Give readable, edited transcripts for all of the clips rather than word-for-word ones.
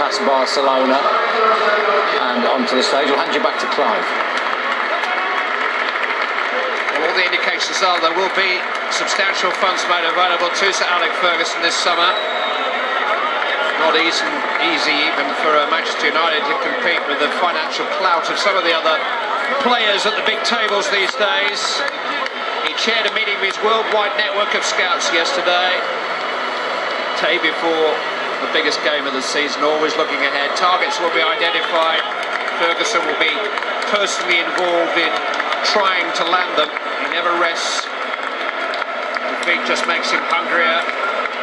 That's Barcelona. And onto the stage. We'll hand you back to Clive. Well, all the indications are there will be substantial funds made available to Sir Alex Ferguson this summer. Not easy even for Manchester United to compete with the financial clout of some of the other players at the big tables these days. He chaired a meeting with his worldwide network of scouts yesterday, day before the biggest game of the season, always looking ahead. Targets will be identified. Ferguson will be personally involved in trying to land them. He never rests. Defeat just makes him hungrier,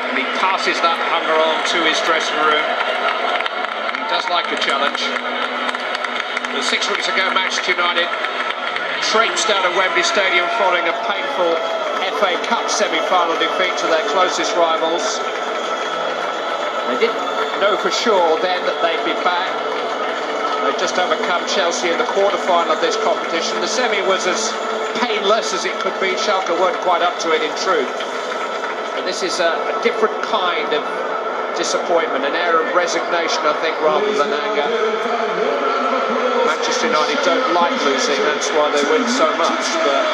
and he passes that hunger on to his dressing room. He does like a challenge. But 6 weeks ago, Manchester United traipsed out of Wembley Stadium following a painful FA Cup semi-final defeat to their closest rivals. They didn't know for sure then that they'd be back. They'd just overcome Chelsea in the quarter-final of this competition. The semi was as painless as it could be. Schalke weren't quite up to it in truth. But this is a different kind of disappointment, an air of resignation, I think, rather than anger. Manchester United don't like losing, that's why they win so much, but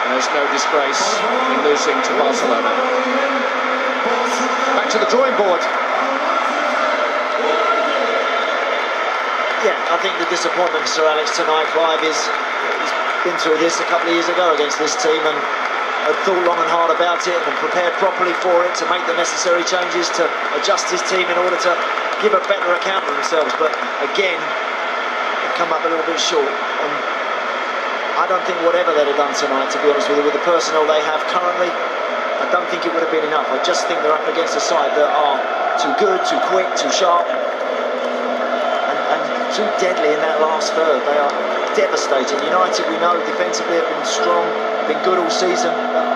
there's no disgrace in losing to Barcelona. Back to the drawing board. Yeah, I think the disappointment for Sir Alex tonight, Clive, is he's been through this a couple of years ago against this team and had thought long and hard about it and prepared properly for it to make the necessary changes to adjust his team in order to give a better account of themselves. But again, they've come up a little bit short. And I don't think whatever they'd have done tonight, to be honest with you, with the personnel they have currently, I don't think it would have been enough. I just think they're up against a side that are too good, too quick, too sharp, and too deadly in that last third. They are devastating. United, we know, defensively have been strong, been good all season, but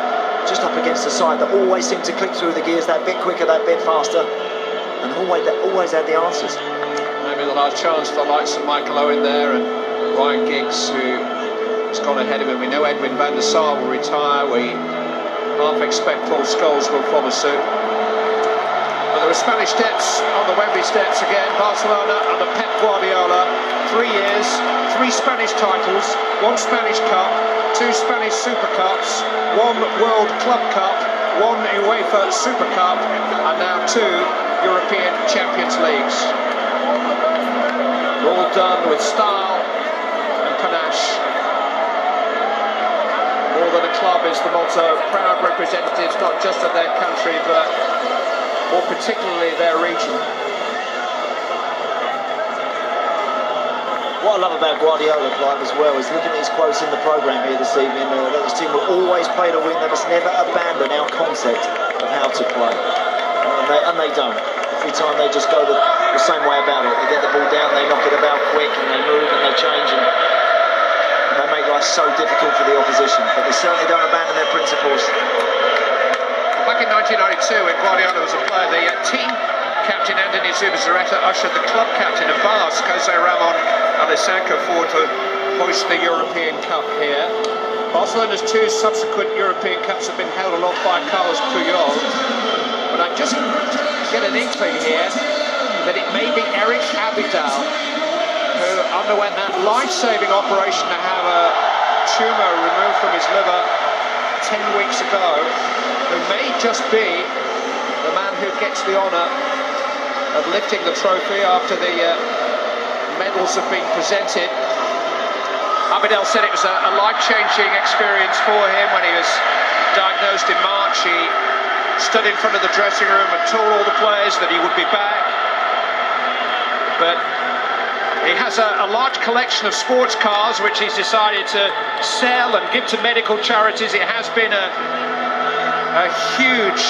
just up against a side that always seem to click through the gears that bit quicker, that bit faster, and always had the answers. Maybe the last chance for the likes of Michael Owen there and Ryan Giggs, who has gone ahead of him. We know Edwin van der Sar will retire. We half expect Paul Scholes will follow suit. But there are Spanish steps on the Wembley steps again. Barcelona under Pep Guardiola. 3 years, 3 Spanish titles, 1 Spanish Cup, 2 Spanish Super Cups, 1 World Club Cup, 1 UEFA Super Cup, and now 2 European Champions Leagues. All done with style and panache. More than a club is the motto. Proud representatives not just of their country, but more particularly their region. What I love about Guardiola, Clive, as well, is looking at his quotes in the programme here this evening, that this team will always play to win. They must never abandon our concept of how to play. And they don't. Every time they just go the same way about it. They get the ball down, they knock it about quick, and they move and they change, and they make life so difficult for the opposition. But they certainly don't abandon their principles. Back in 1992, when Guardiola was a player, the team captain Anthony Zubizarreta ushered the club captain of Barça, Jose Ramon Alessanco, forward to hoist the European Cup here. Barcelona's 2 subsequent European Cups have been held aloft by Carlos Puyol. But I just get an inkling here that it may be Eric Abidal, who underwent that life-saving operation to have a tumour removed from his liver 10 weeks ago, who may just be the man who gets the honour of lifting the trophy after the medals have been presented. Abidal said it was a life-changing experience for him when he was diagnosed in March. He stood in front of the dressing room and told all the players that he would be back. But he has a large collection of sports cars which he's decided to sell and give to medical charities. It has been a huge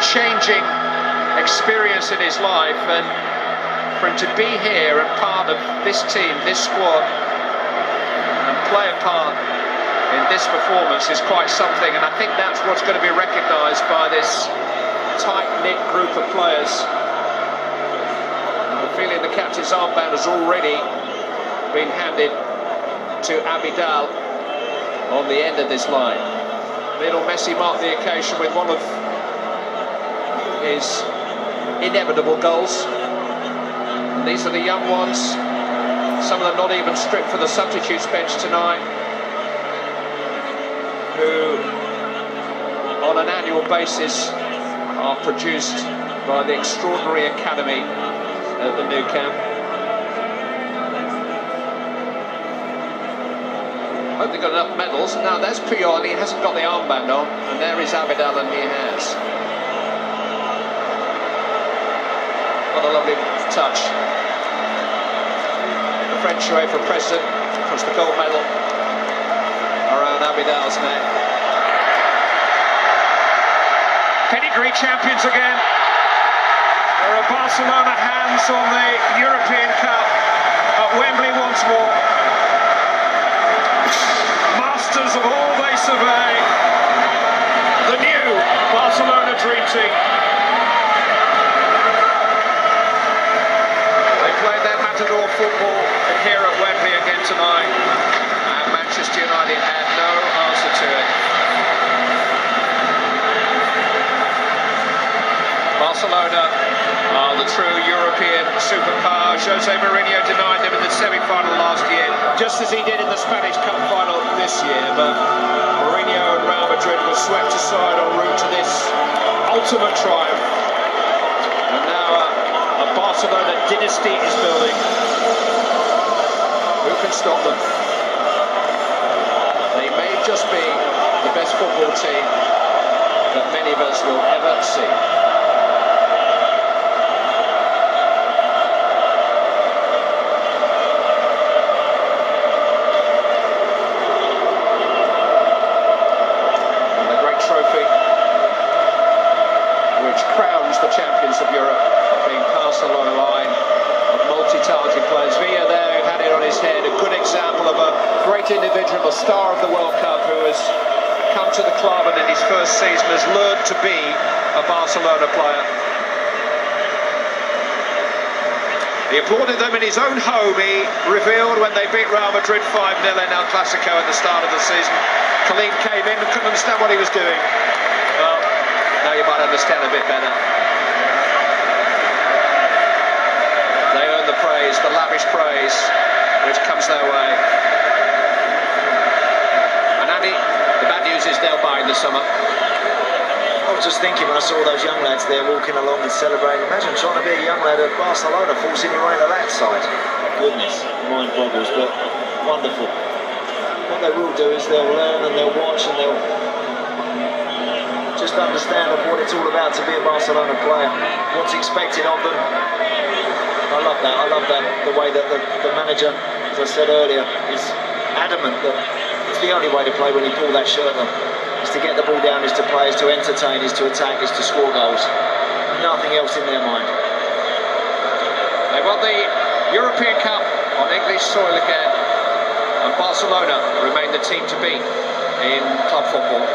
changing experience in his life, and for him to be here and part of this team, this squad, and play a part in this performance is quite something, and I think that's what's going to be recognised by this tight-knit group of players. I'm feeling the captain's armband has already been handed to Abidal on the end of this line. Lionel Messi marked the occasion with one of his inevitable goals. And these are the young ones, some of them not even stripped for the substitutes bench tonight, who on an annual basis are produced by the extraordinary academy at the Nou Camp. I hope they've got enough medals. Now there's Puyol, he hasn't got the armband on, and there is Abidal, and he has. What a lovely touch. The French UEFA president puts the gold medal around Abidal's neck. Pedigree champions again. There are Barcelona hands on the European Cup at Wembley once more. Masters of all they survey. The new Barcelona dream team. They played their matador football here at Wembley again tonight, and Manchester United had no answer to it. Barcelona are the true European superpower. Jose Mourinho denied them in the semi-final last year, just as he did in the Spanish Cup final this year, but Mourinho and Real Madrid were swept aside en route to this ultimate triumph. And now a Barcelona dynasty is building. Who can stop them? They may just be the best football team that many of us will ever see. Crowns the champions of Europe, being passed along a line of multi-talented players. Villa there, who had it on his head, a good example of a great individual, a star of the World Cup, who has come to the club and in his first season has learned to be a Barcelona player. He applauded them in his own home. He revealed when they beat Real Madrid 5-0 in El Clasico at the start of the season. Khalid came in and couldn't understand what he was doing. Well, now you might understand a bit better. They earn the praise, the lavish praise, which comes their way. And Andy, the bad news is they'll buy in the summer. I was just thinking when I saw those young lads there walking along and celebrating, imagine trying to be a young lad at Barcelona, forcing your way to that side. Goodness, mind boggles, but wonderful. What they will do is they'll learn and they'll watch and they'll just understand of what it's all about to be a Barcelona player, what's expected of them. I love that, the way that the manager, as I said earlier, is adamant that it's the only way to play when you pull that shirt on. Is to get the ball down, is to play, is to entertain, is to attack, is to score goals. Nothing else in their mind. They won the European Cup on English soil again, and Barcelona remain the team to beat in club football.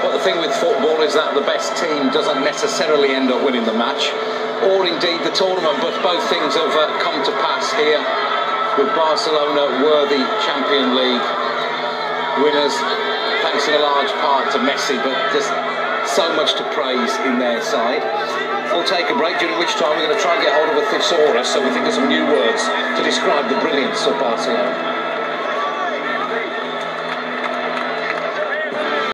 The thing with football is that the best team doesn't necessarily end up winning the match, or indeed the tournament, but both things have come to pass here, with Barcelona worthy Champions League winners, thanks in a large part to Messi, but just so much to praise in their side. We'll take a break, during which time we're going to try and get hold of a thesaurus, so we think of some new words to describe the brilliance of Barcelona.